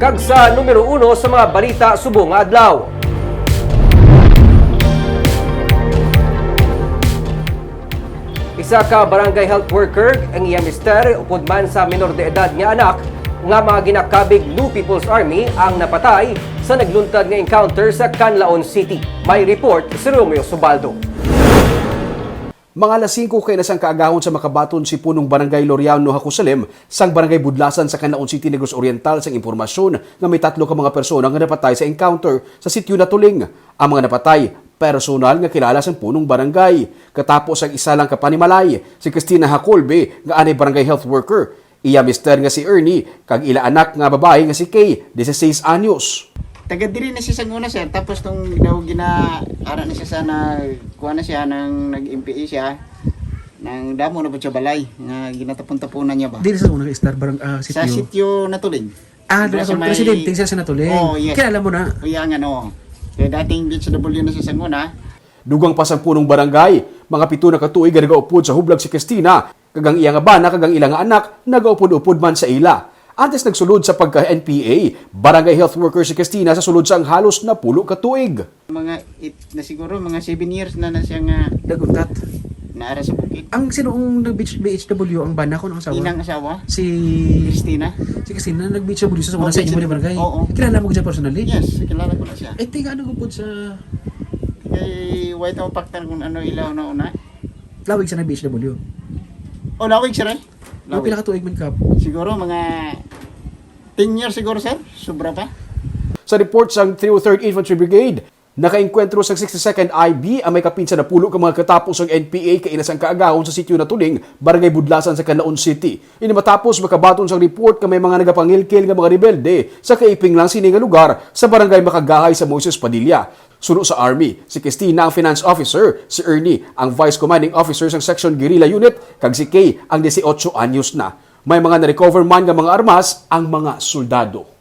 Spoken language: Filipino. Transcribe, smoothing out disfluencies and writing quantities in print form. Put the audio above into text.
Kag sa numero 1 sa mga balita subong nga adlaw. Isa ka barangay health worker ang iyang mister upod man sa minor de edad nga anak nga mga ginakabig New People's Army ang napatay sa nagluntad nga encounter sa Canlaon City. May report si Romeo Subaldo. Mga alas 5 kay nasang kaagahon sa makabaton si punong barangay Loriano, Hakusalem, sang barangay Budlasan sa Canlaon City, Negros Oriental sang impormasyon nga may 3 ka mga persona nga napatay sa encounter sa sitio na Tuling. Ang mga napatay, personal nga kilala sang punong barangay. Katapos ang isa lang kapanimalay, si Christina Hacolbe nga anay barangay health worker. Iya mister nga si Ernie, kag ila anak nga babae nga si Kay, 16 anyos. Taga diri na siya sa una sir, tapos nung daw ara na siya sa kuha na siya nang nag-MPE siya nang damo na po siya balay nga ginatapon-tapunan niya ba Dili sa una star barang sitio. sa sitio na Tuling. Doon sa presidente siya sa Natuling. Oh, yes. Kilala mo na. Kuya nga no. Kaya dating BHW na siya sa una. Dugang pa sang punong barangay, mga 7 na katuig nga nagaupod sa hublag si Christina, kagang iya nga bana kagang ilang nga anak nagaupod-upod man sa ila. Antes nagsulod sa pagka-NPA, barangay health worker si Christina sa sulod sang halos na 10 katuig. Na siguro mga 7 years na siya nga Daguntat. naara sa bukid. Ang sinoong nag-BHW ang bana ko ng asawa? Inang asawa, Si Christina. Si Christina nag-BHW sa una sa inyo mo barangay. Oo. Kilala mo ko siya personally? Yes, kilala ko na siya. Eh, tiga ano ko sa Kay White House Pactan kung ano ilaw na una. lawig sa nag-BHW. O lawig siya rin. Ang pila ka tuig man kap. Siguro mga 10 years siguro sir, sobra pa. Sa report sang 303rd Infantry Brigade, nakainkwentro sa 62nd IB ang may kapinsa na pulo ka mga katapos ng NPA kainas ang kaagahon sa sitio na Tuling, barangay Budlasan sa Canlaon City. Ini matapos makabaton sang report ka may mga nagapangilkil nga mga rebelde sa kaiping lang sini nga lugar sa barangay Makagahay sa Moises Padilla. Suno sa Army, si Christina ang Finance Officer, si Ernie ang Vice Commanding Officer sa Section Guerrilla Unit, kag si Kay ang 18 anyos na. May mga na-recover man nga mga armas ang mga soldado.